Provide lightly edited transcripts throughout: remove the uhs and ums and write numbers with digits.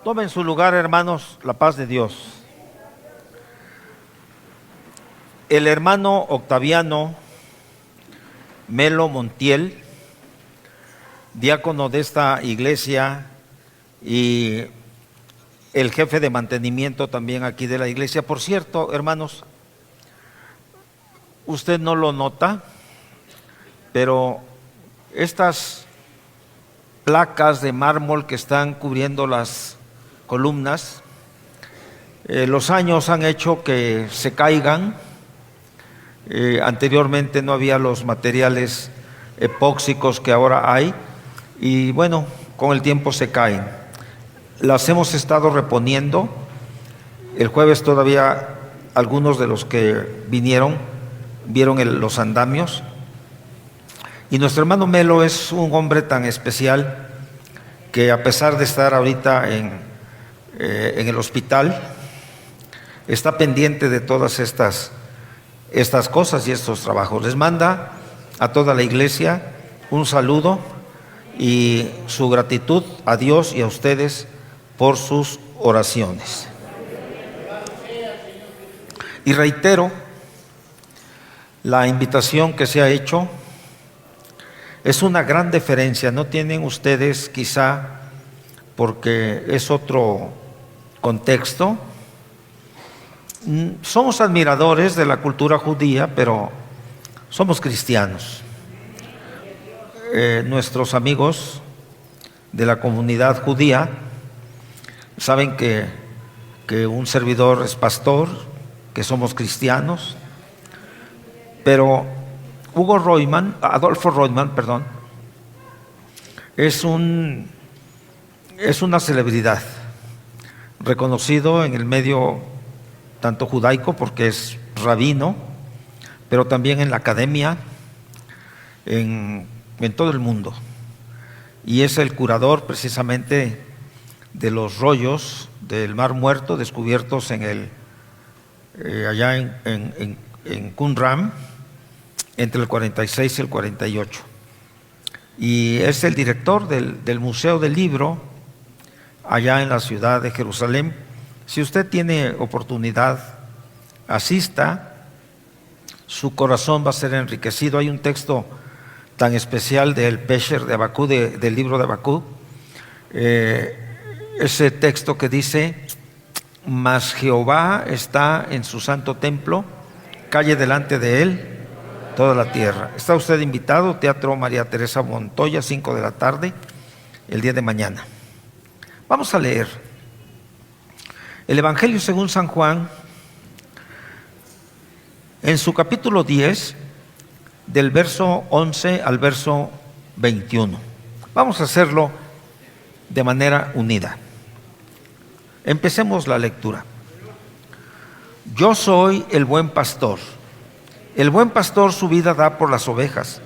Tomen su lugar, hermanos, la paz de Dios. El hermano Octaviano Melo Montiel, diácono de esta iglesia y el jefe de mantenimiento también aquí de la iglesia. Por cierto, hermanos, usted no lo nota, pero estas placas de mármol que están cubriendo las columnas, los años han hecho que se caigan. Anteriormente no había los materiales epóxicos que ahora hay y bueno, con el tiempo se caen. Las hemos estado reponiendo. El jueves todavía algunos de los que vinieron vieron los andamios. Y nuestro hermano Melo es un hombre tan especial que, a pesar de estar ahorita en el hospital, está pendiente de todas estas cosas y estos trabajos. Les manda a toda la iglesia un saludo y su gratitud a Dios y a ustedes por sus oraciones. Y reitero la invitación que se ha hecho. Es una gran deferencia. No tienen ustedes, quizá porque es otro contexto, somos admiradores de la cultura judía, pero somos cristianos. Nuestros amigos de la comunidad judía saben que un servidor es pastor, que somos cristianos, pero Adolfo Roitman, es una celebridad, reconocido en el medio tanto judaico, porque es rabino, pero también en la academia, en todo el mundo. Y es el curador precisamente de los rollos del Mar Muerto descubiertos allá en Qumran, entre el 46 y el 48. Y es el director del Museo del Libro allá en la ciudad de Jerusalén. Si usted tiene oportunidad, asista, su corazón va a ser enriquecido. Hay un texto tan especial del Pesher de Habacuc, del libro de Habacuc, ese texto que dice: mas Jehová está en su santo templo, calle delante de él toda la tierra. Está usted invitado, Teatro María Teresa Montoya, 5 de la tarde, el día de mañana. Vamos a leer el Evangelio según San Juan, en su capítulo 10, del verso 11 al verso 21. Vamos a hacerlo de manera unida. Empecemos la lectura. Yo soy el buen pastor. El buen pastor su vida da por las ovejas,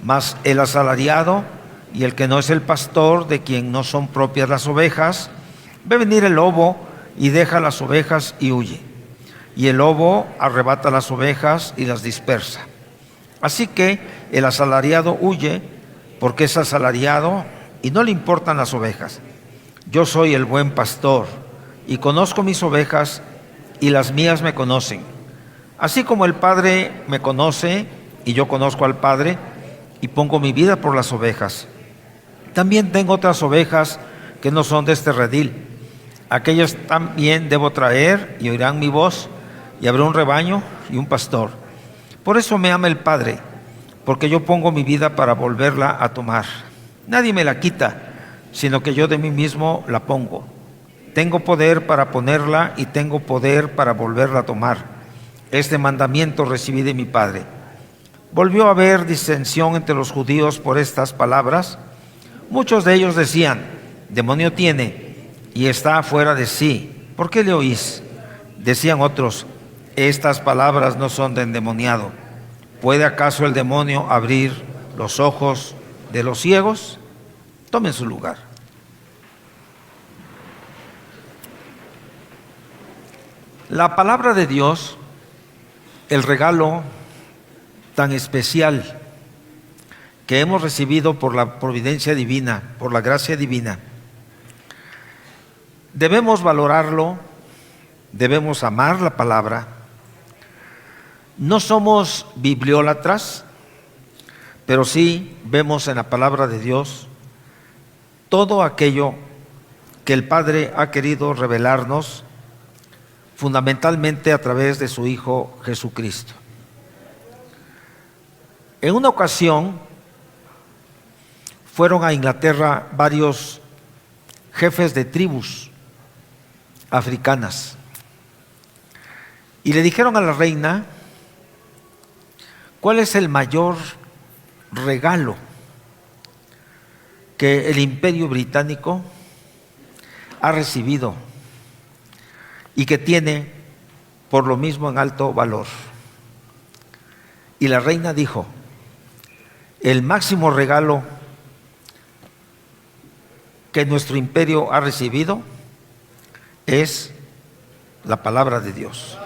mas el asalariado y el que no es el pastor, de quien no son propias las ovejas, ve venir el lobo y deja las ovejas y huye. Y el lobo arrebata las ovejas y las dispersa. Así que el asalariado huye porque es asalariado y no le importan las ovejas. Yo soy el buen pastor y conozco mis ovejas y las mías me conocen. Así como el Padre me conoce y yo conozco al Padre y pongo mi vida por las ovejas. También tengo otras ovejas que no son de este redil. Aquellas también debo traer y oirán mi voz, y habrá un rebaño y un pastor. Por eso me ama el Padre, porque yo pongo mi vida para volverla a tomar. Nadie me la quita, sino que yo de mí mismo la pongo. Tengo poder para ponerla y tengo poder para volverla a tomar. Este mandamiento recibí de mi Padre. Volvió a haber disensión entre los judíos por estas palabras. Muchos de ellos decían: demonio tiene y está fuera de sí. ¿Por qué le oís? Decían otros: estas palabras no son de endemoniado. ¿Puede acaso el demonio abrir los ojos de los ciegos? Tomen su lugar. La palabra de Dios, el regalo tan especial que hemos recibido por la providencia divina, por la gracia divina, Debemos valorarlo, debemos amar la palabra. No somos bibliólatras, pero sí vemos en la palabra de Dios todo aquello que el Padre ha querido revelarnos, fundamentalmente a través de su Hijo Jesucristo. En una ocasión fueron a Inglaterra varios jefes de tribus africanas y le dijeron a la reina cuál es el mayor regalo que el Imperio Británico ha recibido y que tiene por lo mismo en alto valor. Y la reina dijo: el máximo regalo que nuestro imperio ha recibido es la palabra de Dios.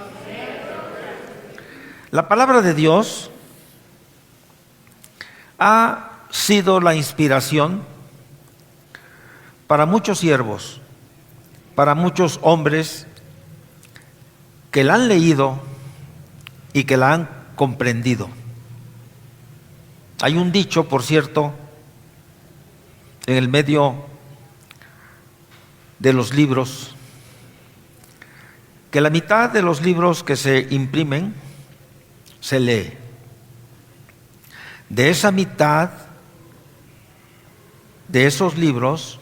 La palabra de Dios ha sido la inspiración para muchos siervos, para muchos hombres que la han leído y que la han comprendido. Hay un dicho, por cierto, en el medio de los libros, que la mitad de los libros que se imprimen se lee. De esa mitad de esos libros,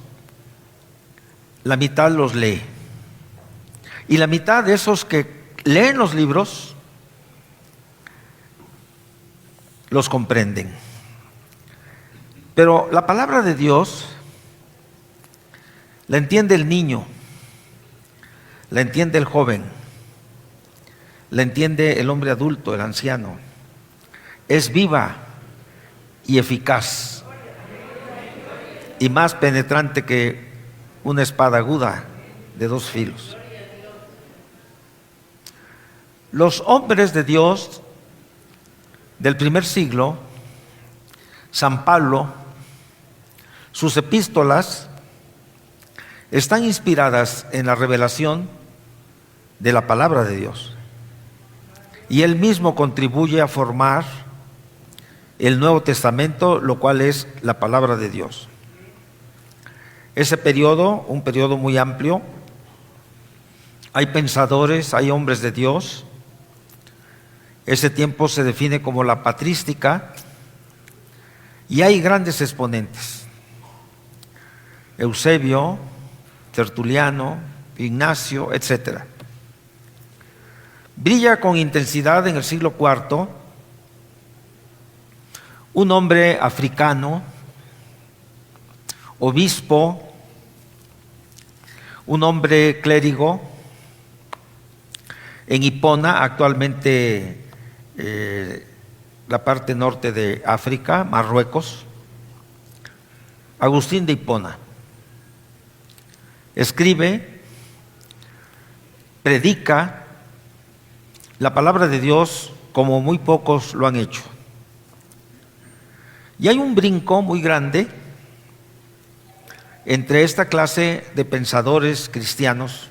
la mitad los lee. Y la mitad de esos que leen los libros los comprenden. Pero la palabra de Dios la entiende el niño, la entiende el joven, la entiende el hombre adulto, el anciano. Es viva y eficaz y más penetrante que una espada aguda de dos filos. Los hombres de Dios del primer siglo, San Pablo, sus epístolas están inspiradas en la revelación de la palabra de Dios. Y él mismo contribuye a formar el Nuevo Testamento, lo cual es la palabra de Dios. Ese periodo, un periodo muy amplio, hay pensadores, hay hombres de Dios. Ese tiempo se define como la patrística y hay grandes exponentes: Eusebio, Tertuliano, Ignacio, etc. Brilla con intensidad en el siglo IV un hombre africano, obispo, un hombre clérigo en Hipona, actualmente la parte norte de África, Marruecos, Agustín de Hipona. Escribe, predica la palabra de Dios como muy pocos lo han hecho. Y hay un brinco muy grande entre esta clase de pensadores cristianos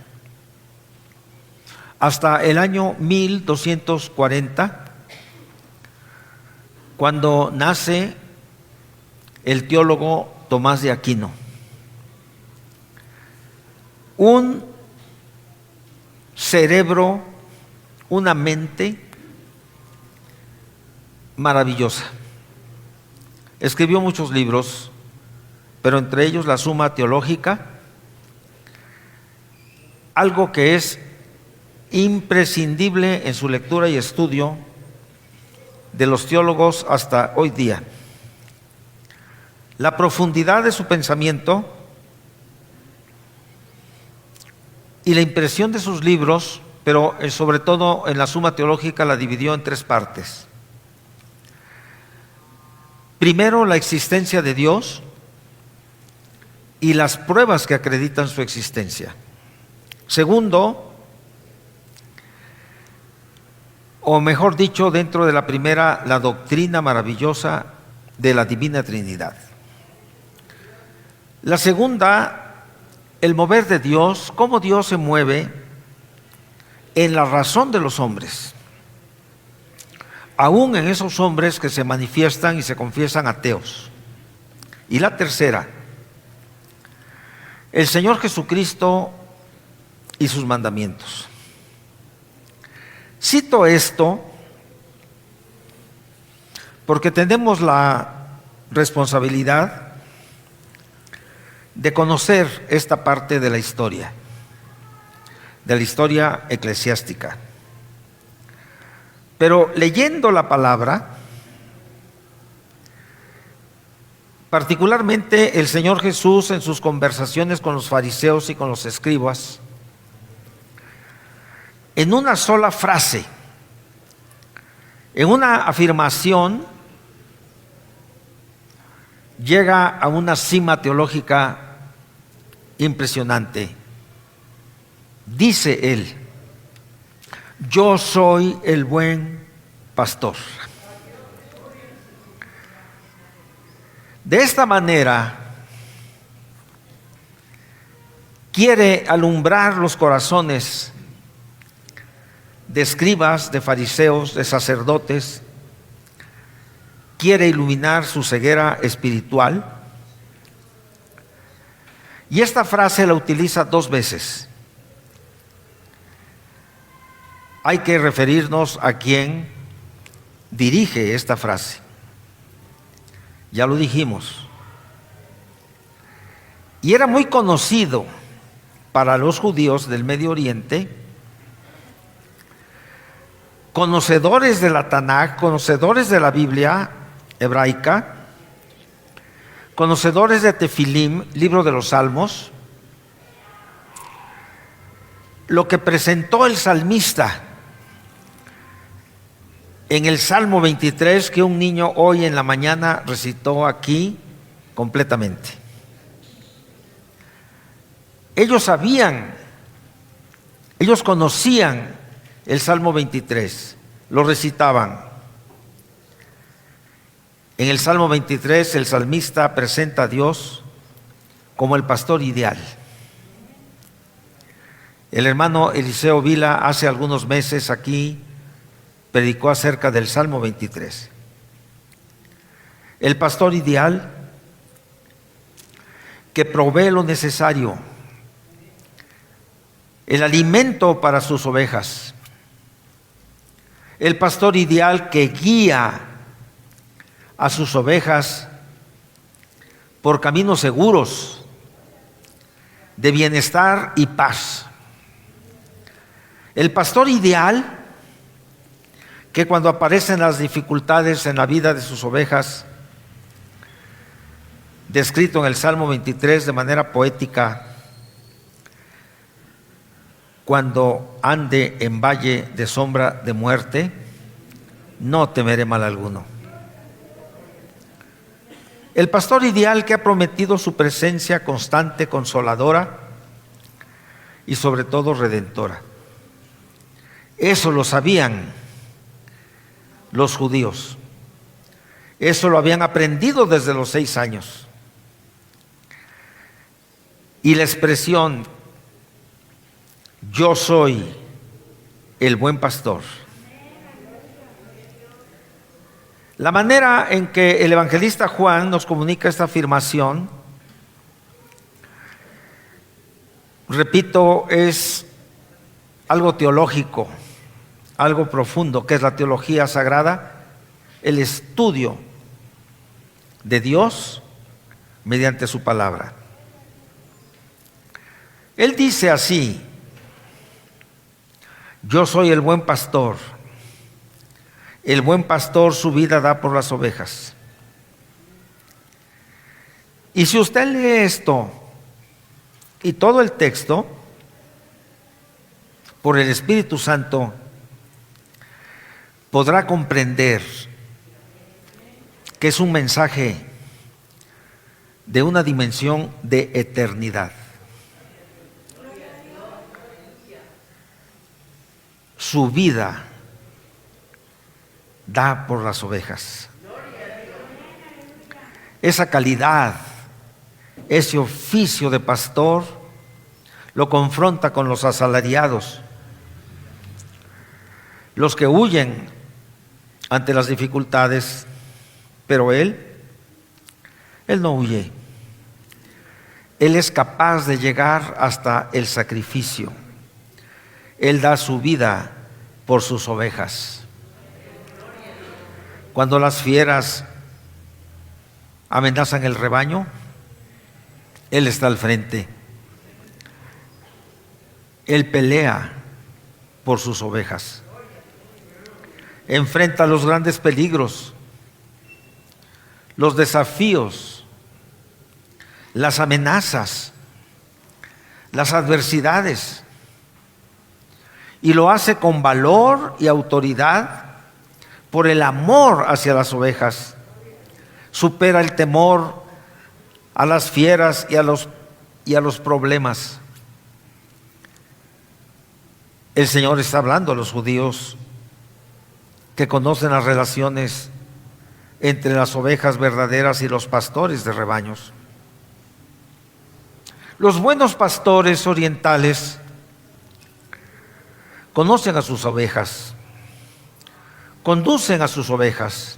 hasta el año 1240, cuando nace el teólogo Tomás de Aquino. Un cerebro, una mente maravillosa. Escribió muchos libros, pero entre ellos la Suma Teológica, algo que es imprescindible en su lectura y estudio de los teólogos hasta hoy día. La profundidad de su pensamiento y la impresión de sus libros, pero sobre todo en la Suma Teológica la dividió en tres partes. Primero, la existencia de Dios y las pruebas que acreditan su existencia. Segundo, o mejor dicho, dentro de la primera, la doctrina maravillosa de la Divina Trinidad. La segunda, el mover de Dios, cómo Dios se mueve en la razón de los hombres, aún en esos hombres que se manifiestan y se confiesan ateos. Y la tercera, el Señor Jesucristo y sus mandamientos. Cito esto porque tenemos la responsabilidad de conocer esta parte de la historia eclesiástica. Pero leyendo la palabra, particularmente el Señor Jesús en sus conversaciones con los fariseos y con los escribas, en una sola frase, en una afirmación, llega a una cima teológica impresionante. Dice él: yo soy el buen pastor. De esta manera quiere alumbrar los corazones de escribas, de fariseos, de sacerdotes. Quiere iluminar su ceguera espiritual. Y esta frase la utiliza 2 veces. Hay que referirnos a quien dirige esta frase. Ya lo dijimos. Y era muy conocido para los judíos del Medio Oriente, conocedores de la Tanaj, conocedores de la Biblia hebraica, conocedores de Tefilim, libro de los Salmos, lo que presentó el salmista en el Salmo 23, que un niño hoy en la mañana recitó aquí completamente. Ellos sabían, ellos conocían el Salmo 23, lo recitaban. En el Salmo 23 el salmista presenta a Dios como el pastor ideal. El hermano Eliseo Vila hace algunos meses aquí predicó acerca del Salmo 23. El pastor ideal que provee lo necesario, el alimento para sus ovejas. El pastor ideal que guía a sus ovejas por caminos seguros de bienestar y paz. El pastor ideal que cuando aparecen las dificultades en la vida de sus ovejas, descrito en el Salmo 23 de manera poética: cuando ande en valle de sombra de muerte, no temeré mal alguno. El pastor ideal que ha prometido su presencia constante, consoladora y sobre todo redentora. Eso lo sabían los judíos. Eso lo habían aprendido desde los 6 años. Y la expresión yo soy el buen pastor, la manera en que el evangelista Juan nos comunica esta afirmación, repito, es algo teológico, algo profundo, que es la teología sagrada, el estudio de Dios mediante su palabra. Él dice así: yo soy el buen pastor. El buen pastor su vida da por las ovejas. Y si usted lee esto y todo el texto, por el Espíritu Santo, podrá comprender que es un mensaje de una dimensión de eternidad. Su vida da por las ovejas. Esa calidad, ese oficio de pastor lo confronta con los asalariados, los que huyen ante las dificultades, pero Él no huye. Él es capaz de llegar hasta el sacrificio. Él da su vida por sus ovejas. Cuando las fieras amenazan el rebaño, Él está al frente. Él pelea por sus ovejas. Enfrenta los grandes peligros, los desafíos, las amenazas, las adversidades, y lo hace con valor y autoridad por el amor hacia las ovejas. Supera el temor a las fieras y a los problemas. El Señor está hablando a los judíos que conocen las relaciones entre las ovejas verdaderas y los pastores de rebaños. Los buenos pastores orientales conocen a sus ovejas, conducen a sus ovejas.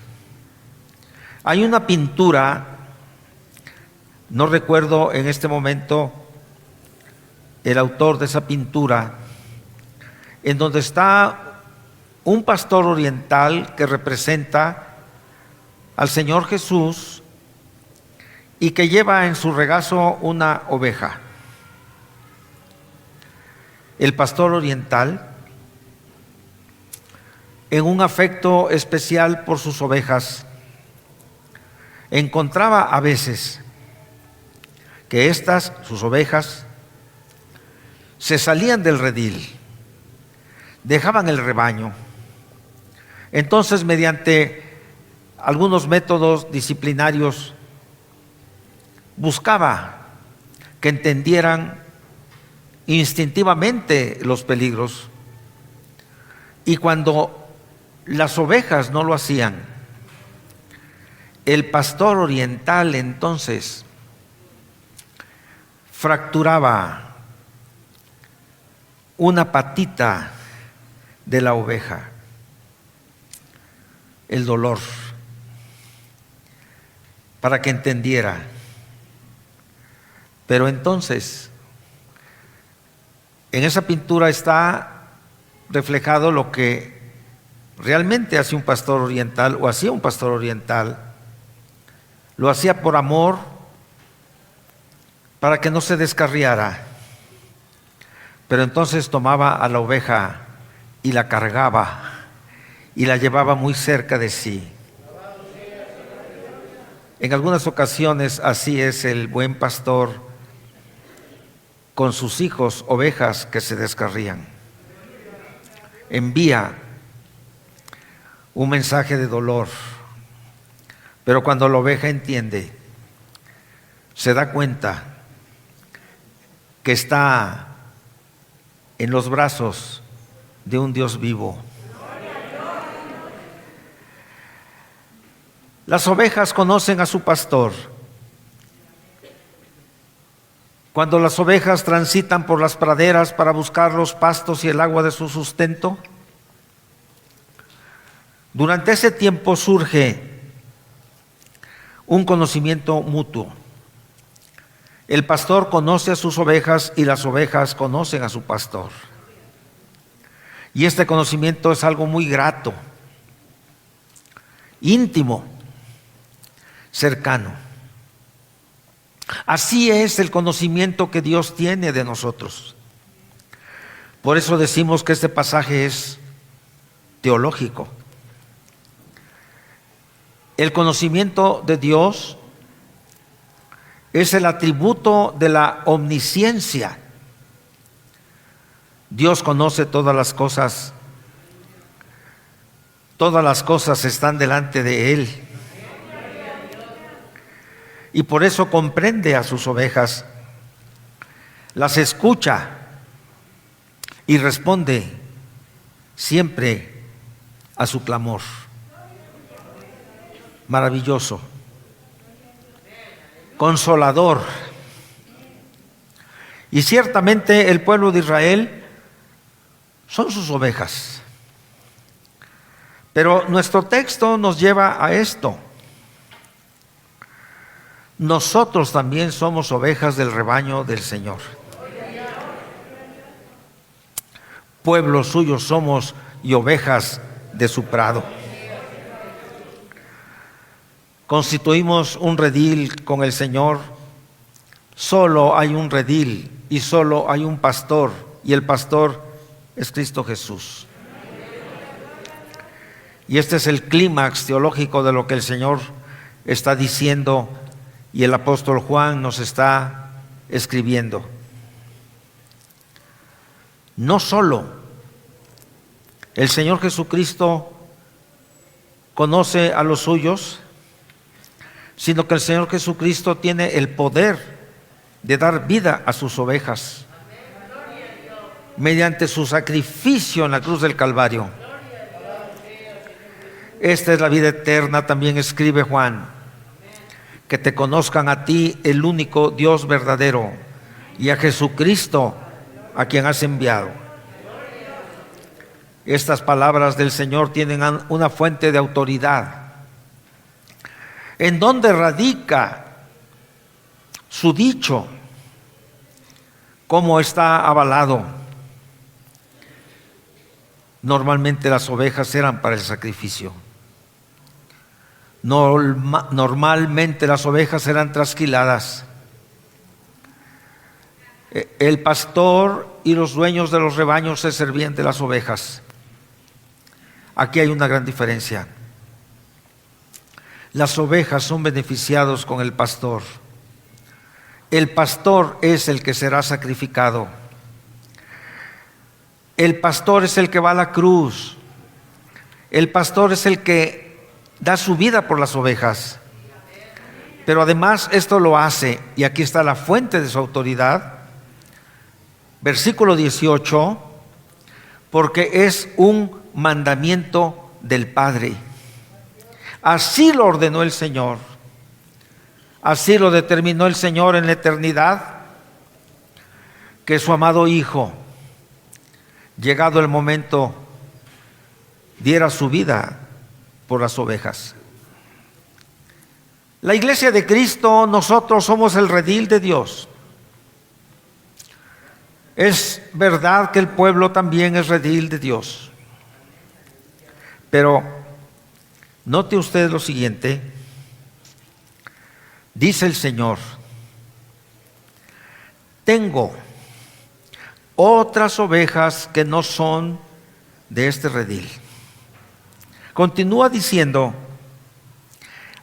Hay una pintura, no recuerdo en este momento el autor de esa pintura, en donde está un pastor oriental que representa al Señor Jesús y que lleva en su regazo una oveja. El pastor oriental, en un afecto especial por sus ovejas, encontraba a veces que sus ovejas, se salían del redil, dejaban el rebaño. Entonces, mediante algunos métodos disciplinarios, buscaba que entendieran instintivamente los peligros. Y cuando las ovejas no lo hacían, el pastor oriental entonces fracturaba una patita de la oveja. El dolor, para que entendiera. Pero entonces, en esa pintura está reflejado lo que realmente hace un pastor oriental, o hacía un pastor oriental. Lo hacía por amor, para que no se descarriara. Pero entonces tomaba a la oveja y la cargaba y la llevaba muy cerca de sí. En algunas ocasiones así es el buen pastor con sus hijos, ovejas que se descarrían. Envía un mensaje de dolor, pero cuando la oveja entiende, se da cuenta que está en los brazos de un Dios vivo. Las ovejas conocen a su pastor. Cuando las ovejas transitan por las praderas para buscar los pastos y el agua de su sustento, durante ese tiempo surge un conocimiento mutuo. El pastor conoce a sus ovejas y las ovejas conocen a su pastor. Y este conocimiento es algo muy grato, íntimo, cercano. Así es el conocimiento que Dios tiene de nosotros. Por eso decimos que este pasaje es teológico. El conocimiento de Dios es el atributo de la omnisciencia. Dios conoce todas las cosas están delante de Él. Y por eso comprende a sus ovejas, las escucha y responde siempre a su clamor. Maravilloso, consolador. Y ciertamente el pueblo de Israel son sus ovejas. Pero nuestro texto nos lleva a esto. Nosotros también somos ovejas del rebaño del Señor. Pueblo suyo somos y ovejas de su prado. Constituimos un redil con el Señor. Solo hay un redil y solo hay un pastor, y el pastor es Cristo Jesús. Y este es el clímax teológico de lo que el Señor está diciendo y el apóstol Juan nos está escribiendo. No solo el Señor Jesucristo conoce a los suyos, sino que el Señor Jesucristo tiene el poder de dar vida a sus ovejas mediante su sacrificio en la cruz del Calvario. Esta es la vida eterna, también escribe Juan, que te conozcan a ti, el único Dios verdadero, y a Jesucristo, a quien has enviado. Estas palabras del Señor tienen una fuente de autoridad. ¿En dónde radica su dicho? ¿Cómo está avalado? Normalmente las ovejas eran para el sacrificio. Normalmente las ovejas eran trasquiladas. El pastor y los dueños de los rebaños se servían de las ovejas. Aquí hay una gran diferencia. Las ovejas son beneficiados con el pastor. El pastor es el que será sacrificado. El pastor es el que va a la cruz. El pastor es el que da su vida por las ovejas. Pero además esto lo hace, y aquí está la fuente de su autoridad, versículo 18, porque es un mandamiento del Padre. Así lo ordenó el Señor. Así lo determinó el Señor en la eternidad, que su amado Hijo, llegado el momento, diera su vida por las ovejas. La iglesia de Cristo, nosotros somos el redil de Dios. Es verdad que el pueblo también es redil de Dios. Pero note usted lo siguiente. Dice el Señor: tengo otras ovejas que no son de este redil. Continúa diciendo: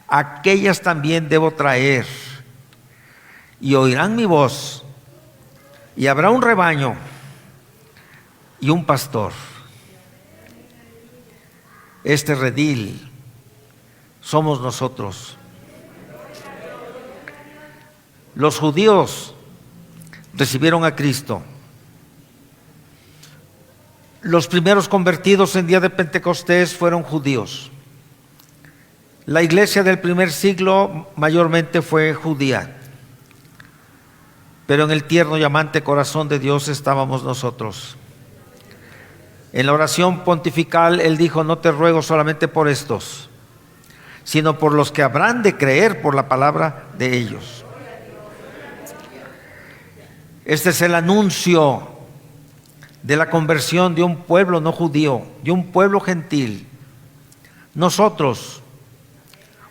aquellas también debo traer, y oirán mi voz, y habrá un rebaño y un pastor. Este redil somos nosotros. Los judíos recibieron a Cristo. Los primeros convertidos en día de Pentecostés fueron judíos. La iglesia del primer siglo mayormente fue judía. Pero en el tierno y amante corazón de Dios estábamos nosotros. En la oración pontifical Él dijo: no te ruego solamente por estos, sino por los que habrán de creer por la palabra de ellos. Este es el anuncio de la conversión de un pueblo no judío, de un pueblo gentil. Nosotros,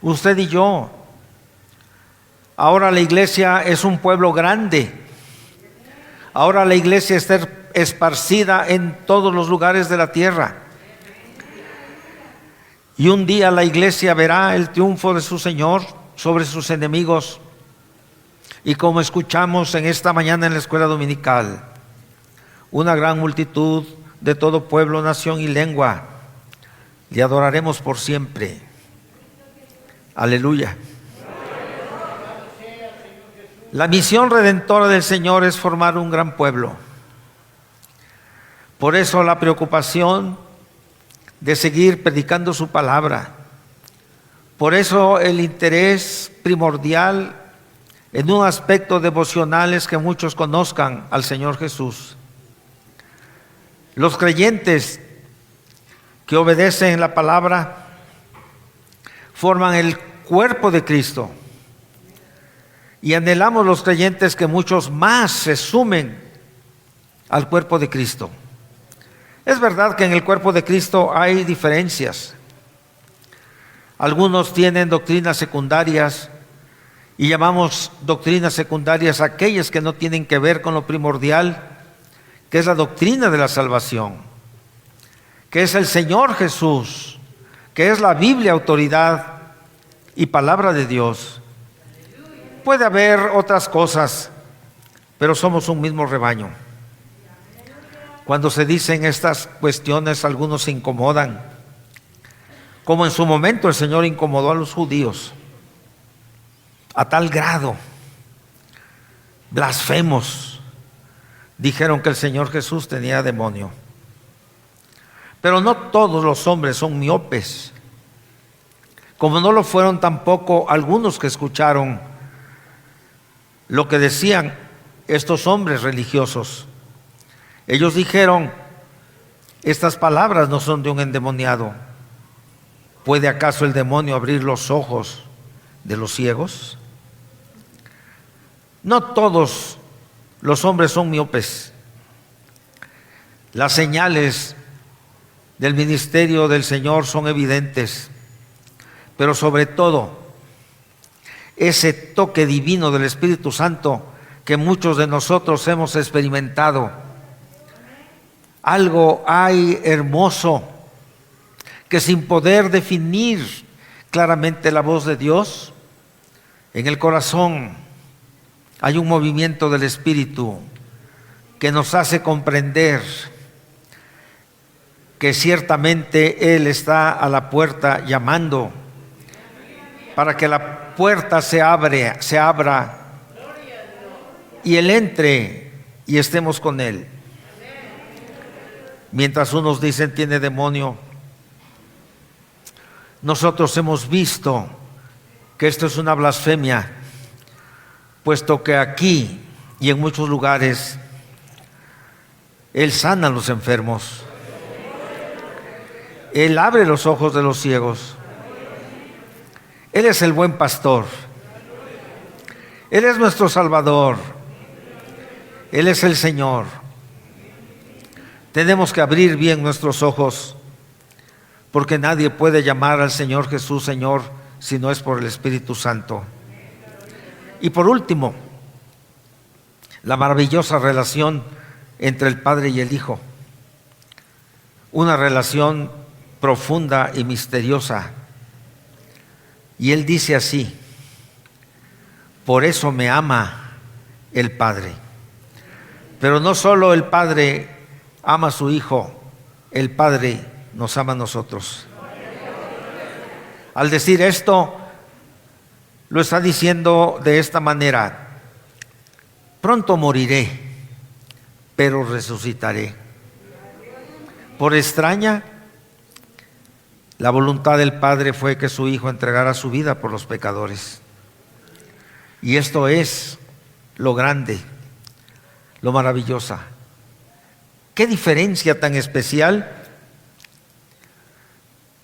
usted y yo. Ahora la iglesia es un pueblo grande. Ahora la iglesia está esparcida en todos los lugares de la tierra. Y un día la iglesia verá el triunfo de su Señor sobre sus enemigos. Y como escuchamos en esta mañana en la escuela dominical, una gran multitud de todo pueblo, nación y lengua le adoraremos por siempre. Aleluya. La misión redentora del Señor es formar un gran pueblo. Por eso la preocupación de seguir predicando su palabra. Por eso el interés primordial en un aspecto devocional es que muchos conozcan al Señor Jesús. Los creyentes que obedecen la palabra forman el cuerpo de Cristo. Y anhelamos los creyentes que muchos más se sumen al cuerpo de Cristo. Es verdad que en el cuerpo de Cristo hay diferencias. Algunos tienen doctrinas secundarias y llamamos doctrinas secundarias aquellas que no tienen que ver con lo primordial, que es la doctrina de la salvación, que es el Señor Jesús, que es la Biblia, autoridad y palabra de Dios. Puede haber otras cosas, pero somos un mismo rebaño. Cuando se dicen estas cuestiones, algunos se incomodan, como en su momento el Señor incomodó a los judíos, a tal grado, blasfemos, dijeron que el Señor Jesús tenía demonio. Pero no todos los hombres son miopes, como no lo fueron tampoco algunos que escucharon lo que decían estos hombres religiosos. Ellos dijeron: estas palabras no son de un endemoniado. ¿Puede acaso el demonio abrir los ojos de los ciegos? No todos los hombres son miopes. Las señales del ministerio del Señor son evidentes, pero sobre todo ese toque divino del Espíritu Santo que muchos de nosotros hemos experimentado. Algo hay hermoso que, sin poder definir claramente la voz de Dios, en el corazón hay un movimiento del Espíritu que nos hace comprender que ciertamente Él está a la puerta llamando, para que la puerta se abra y Él entre y estemos con Él. Mientras unos dicen tiene demonio, nosotros hemos visto que esto es una blasfemia, puesto que aquí y en muchos lugares Él sana a los enfermos, Él abre los ojos de los ciegos. Él es el buen pastor, Él es nuestro Salvador, Él es el Señor. Tenemos que abrir bien nuestros ojos, porque nadie puede llamar al Señor Jesús Señor si no es por el Espíritu Santo. Y por último, la maravillosa relación entre el Padre y el Hijo, una relación profunda y misteriosa. Y Él dice así: por eso me ama el Padre. Pero no solo el Padre ama a su Hijo, el Padre nos ama a nosotros. Al decir esto, lo está diciendo de esta manera: pronto moriré, pero resucitaré. Por extraña, la voluntad del Padre fue que su Hijo entregara su vida por los pecadores. Y esto es lo grande, lo maravillosa. ¿Qué diferencia tan especial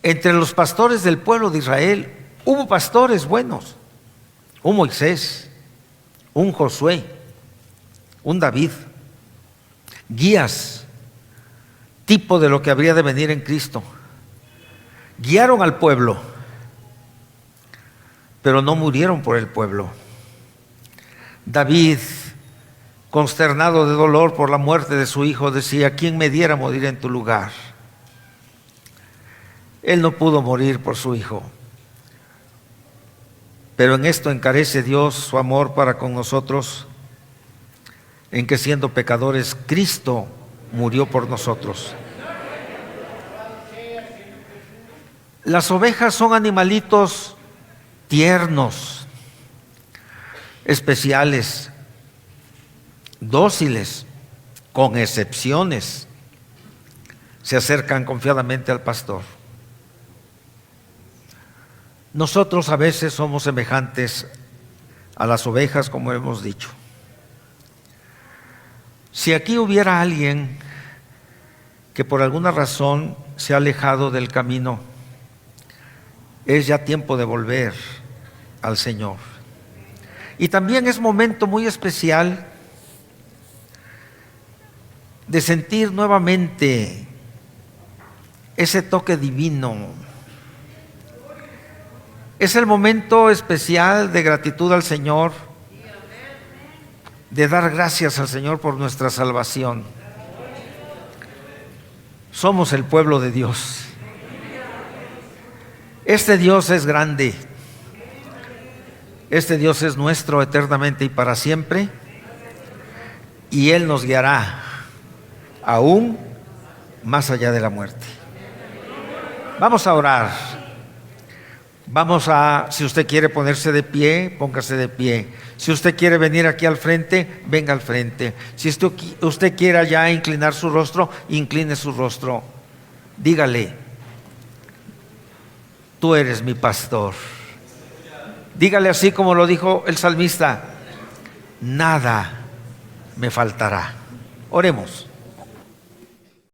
entre los pastores del pueblo de Israel? Hubo pastores buenos, un Moisés, un Josué, un David, guías, tipo de lo que habría de venir en Cristo. Guiaron al pueblo, pero no murieron por el pueblo. David, consternado de dolor por la muerte de su hijo, decía: ¿quién me diera morir en tu lugar? Él no pudo morir por su hijo, pero en esto encarece Dios su amor para con nosotros, en que siendo pecadores, Cristo murió por nosotros. Las ovejas son animalitos tiernos, especiales, dóciles, con excepciones. Se acercan confiadamente al pastor. Nosotros a veces somos semejantes a las ovejas, como hemos dicho. Si aquí hubiera alguien que por alguna razón se ha alejado del camino, es ya tiempo de volver al Señor. Y también es momento muy especial de sentir nuevamente ese toque divino. Es el momento especial de gratitud al Señor, de dar gracias al Señor por nuestra salvación. Somos el pueblo de Dios. Este Dios es grande. Este Dios es nuestro eternamente y para siempre. Y Él nos guiará aún más allá de la muerte. Vamos a orar. Si usted quiere ponerse de pie, póngase de pie. Si usted quiere venir aquí al frente, venga al frente. Si usted quiere ya inclinar su rostro, incline su rostro. Dígale: tú eres mi pastor. Dígale así como lo dijo el salmista: nada me faltará. Oremos.